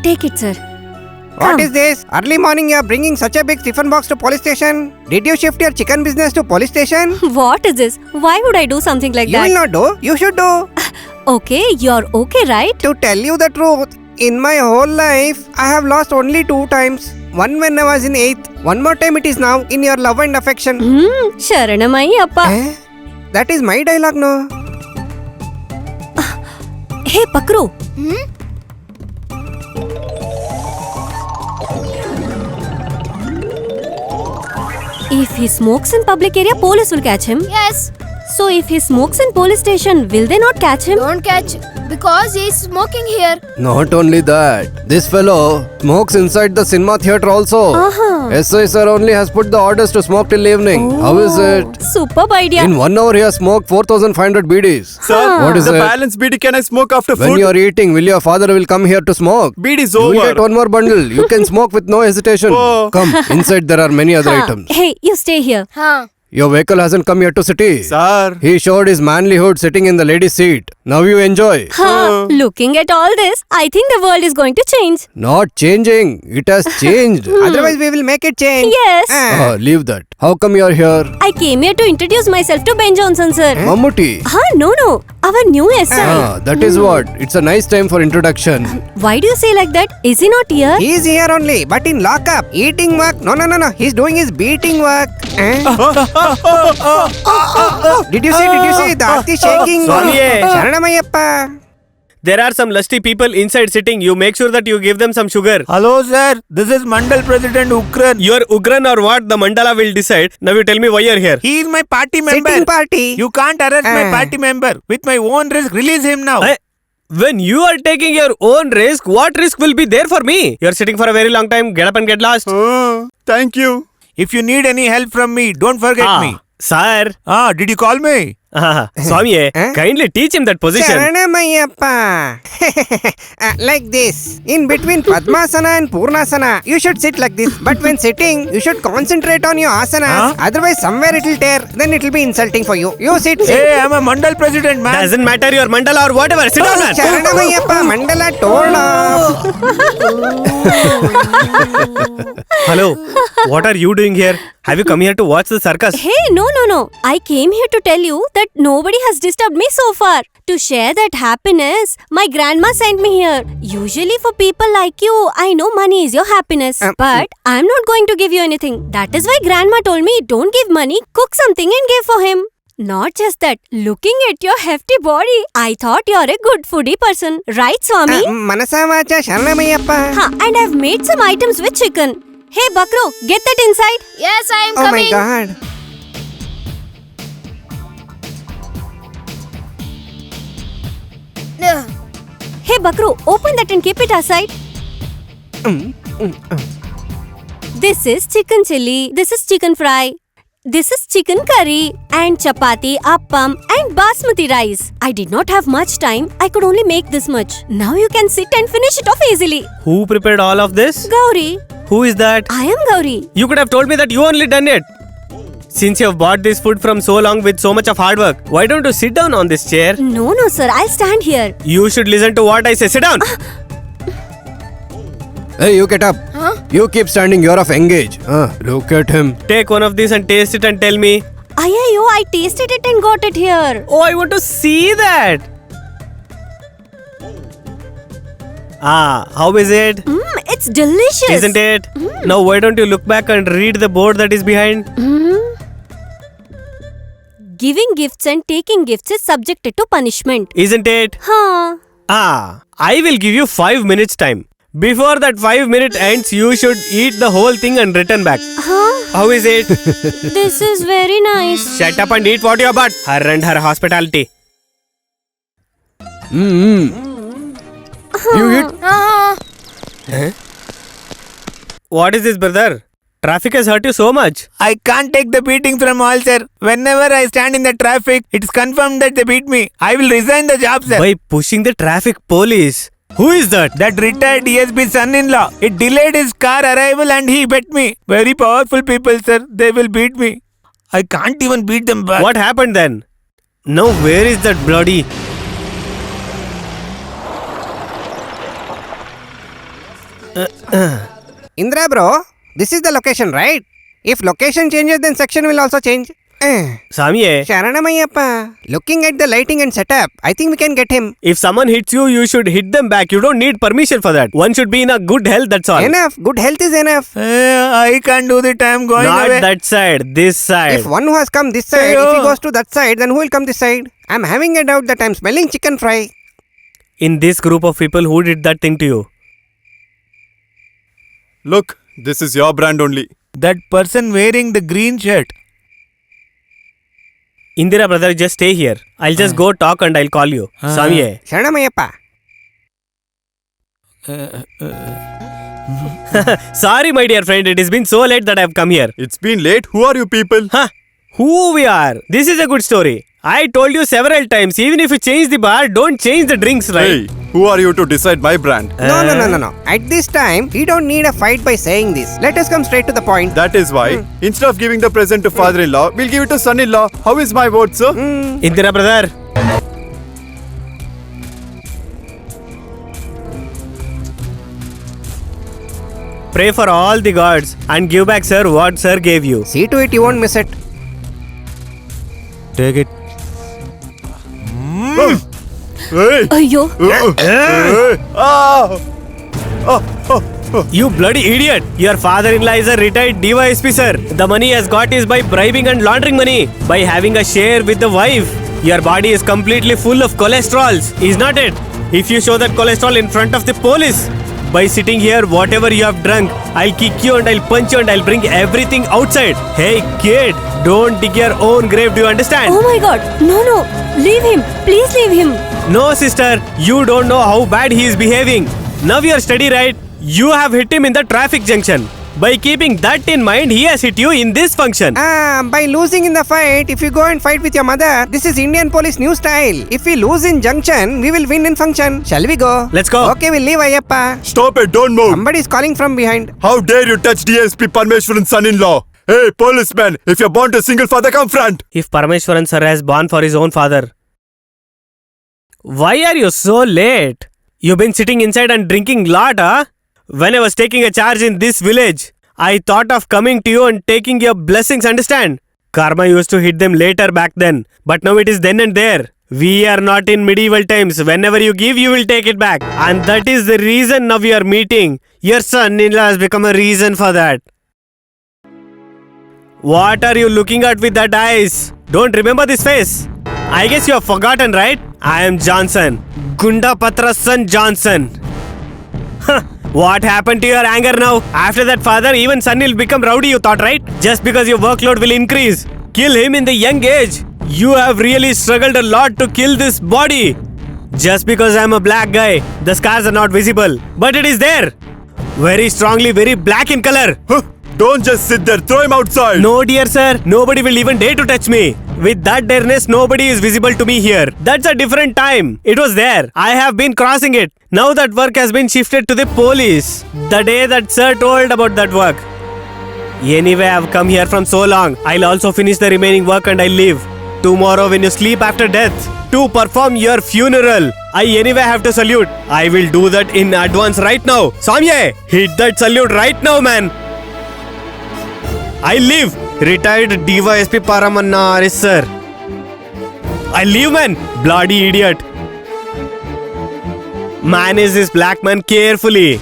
Take it, sir. What Come. is this? Early morning you are bringing such a big tiffin box to police station? Did you shift your chicken business to police station? What is this? Why would I do something like You that? will not do. You should do. Okay, you're okay, right? To tell you the truth, in my whole life, I have lost only 2 times. One when I was in 8th. One more time it is now in your love and affection. Sharanamai appa. That is my dialogue, no? Hey, Pakru. If he smokes in public area, police will catch him. Yes, So if he smokes in police station, will they not catch him? don't catch because he's smoking here. Not only that, this fellow smokes inside the cinema theatre also. SI sir only has put the orders to smoke till evening. How is it? Superb idea. In 1 hour he has smoked 4,500 BDs. Sir, What is the it? balance BD can I smoke after When food? you are eating, will your father will come here to smoke? BD is You will over. get one more bundle. You can smoke with no hesitation. Oh. Come, inside there are many other items. Hey, you stay here. Huh. Your vehicle hasn't come yet to city. Sir, He showed his manlyhood sitting in the lady's seat. Now you enjoy. Looking at all this, I think the world is going to change. Not changing. It has changed. Otherwise we will make it change. Yes. Leave that. How come you are here? I came here to introduce myself to Ben Johnson, sir. Mammootty. No. Our new SI. That is what. It's a nice time for introduction. Why do you say like that? Is he not here? He is here only, but in lockup. Eating work. No. He's doing his beating work. Did you see? The earth is shaking. Swamiye. Sharanamayappa. there are some lusty people inside sitting. You make sure that you give them some sugar. Hello, sir. This is Mandal President Ukran. You're Ugran or what? The Mandala will decide. Now you tell me why you're here. He is my party member. Sitting party. You can't arrest my party member. With my own risk, release him now. Eh? When you are taking your own risk, what risk will be there for me? You're sitting for a very long time. Get up and get lost. Thank you. If you need any help from me, don't forget me. Sir. Did you call me? Swami, kindly teach him that position. Sharanamayappa. Like this. In between Padmasana and Purnasana, you should sit like this. But when sitting, you should concentrate on your asanas. Otherwise, somewhere it will tear. Then it will be insulting for you. You sit. Hey, I'm a Mandal President, man. Doesn't matter your mandala or whatever. Sit down, man. Sharanamayappa, Mandala told off. Hello. What are you doing here? Have you come here to watch the circus? Hey, no. I came here to tell you that nobody has disturbed me so far. To share that happiness, my grandma sent me here. Usually for people like you, I know money is your happiness. But I'm not going to give you anything. That is why grandma told me don't give money, cook something and give for him. Not just that, looking at your hefty body, I thought you're a good foodie person. Right, Swami? Manasavacha Sharanamayappa. And I've made some items with chicken. Hey, Bakro, get that inside. Yes, I am Oh coming. my god. Hey, Bakro, open that and keep it aside. This is chicken chili. This is chicken fry. This is chicken curry and chapati, appam and basmati rice. I did not have much time. I could only make this much. Now you can sit and finish it off easily. Who prepared all of this? Gauri, Who is that? I am Gauri. You could have told me that you only done it. Since you have bought this food from so long with so much of hard work, why don't you sit down on this chair? No, sir. I'll stand here. You should listen to what I say. Sit down. Hey, you get up. You keep standing. You're of engage. Look at him. Take one of these and taste it and tell me. Ayayo, I tasted it and got it here. Oh, I want to see that. How is it? It's delicious. Isn't it? Now why don't you look back and read the board that is behind? Giving gifts and taking gifts is subjected to punishment. Isn't it? Huh. I will give you 5 minutes time. Before that 5 minute ends, you should eat the whole thing and return back. Huh? How is it? This is very nice. Shut up and eat what you bought. Her and her hospitality. You eat? What is this, brother? Traffic has hurt you so much. I can't take the beating from all, sir. Whenever I stand in the traffic, it's confirmed that they beat me. I will resign the job, sir. By pushing the traffic police. Who is that? That retired DSP son-in-law. It delayed his car arrival and he bet me. Very powerful people, sir. They will beat me. I can't even beat them back. What happened then? Now where is that bloody... Indra bro, this is the location, right? If location changes, then section will also change. Samiye, Sharanamayappa. Looking at the lighting and setup, I think we can get him. if someone hits you, you should hit them back. You don't need permission for that. One should be in a good health, that's all. Enough. Good health is enough. I can't do it. I am going Not away. that side, this side. If one who has come this side, Ayo. if he goes to that side, then who will come this side? I'm having a doubt that I'm smelling chicken fry. In this group of people, who did that thing to you? Look, this is your brand only. That person wearing the green shirt. Indira brother, just stay here. I'll just go talk and I'll call you. Samiye. Sharanamayappa. Sorry, my dear friend, it has been so late that I've come here. It's been late. Who are you people? Huh? Who we are? This is a good story. I told you several times, even if you change the bar, don't change the drinks, right? Hey, who are you to decide my brand? No. At this time, we don't need a fight by saying this. Let us come straight to the point. That is why, instead of giving the present to father-in-law, we'll give it to son-in-law. How is my vote, sir? Indira brother. Pray for all the gods and give back sir what sir gave you. See to it you won't miss it. Take it. Hey! Ayyo. Ah! You bloody idiot! Your father-in-law is a retired DYSP sir. The money he has got is by bribing and laundering money, by having a share with the wife. Your body is completely full of cholesterols, is not it? If you show that cholesterol in front of the police, by sitting here, whatever you have drunk, I'll kick you and I'll punch you and I'll bring everything outside. Hey kid, don't dig your own grave, do you understand? Oh my god. No. Leave him. Please leave him. No sister, you don't know how bad he is behaving. Now you are steady, right? You have hit him in the traffic junction. By keeping that in mind, he has hit you in this function. By losing in the fight, if you go and fight with your mother, this is Indian police new style. If we lose in junction, we will win in function. Shall we go? Let's go. Okay, we'll leave Ayappa. Stop it, don't move! Somebody is calling from behind. How dare you touch DSP Parmeshwaran's son-in-law? Hey, policeman, if you're born to a single father, come front! If Parameshwaran sir has born for his own father, why are you so late? You've been sitting inside and drinking lot, huh? When I was taking a charge in this village, I thought of coming to you and taking your blessings, understand? Karma used to hit them later back then, but now it is then and there. We are not in medieval times. Whenever you give, you will take it back. And that is the reason now we are meeting. Your son-in-law has become a reason for that. What are you looking at with that eyes? Don't remember this face. I guess you have forgotten, right? I am Johnson. Gunda Patra's son Johnson. What happened to your anger now? After that father, even son will become rowdy, you thought, right? Just because your workload will increase. Kill him in the young age. You have really struggled a lot to kill this body. Just because I am a black guy, the scars are not visible. But it is there. Very strongly, very black in color. Huh? Don't just sit there, throw him outside! No, dear sir, nobody will even dare to touch me. With that dareness, nobody is visible to me here. That's a different time. It was there. I have been crossing it. Now that work has been shifted to the police. The day that sir told about that work. Anyway, I have come here from so long. I'll also finish the remaining work and I'll leave. Tomorrow when you sleep after death, to perform your funeral, I anyway have to salute. I will do that in advance right now. Samye, hit that salute right now, man. I live. Retired DYSP Paramannaris sir. I live, man. Bloody idiot. Manage this black man carefully.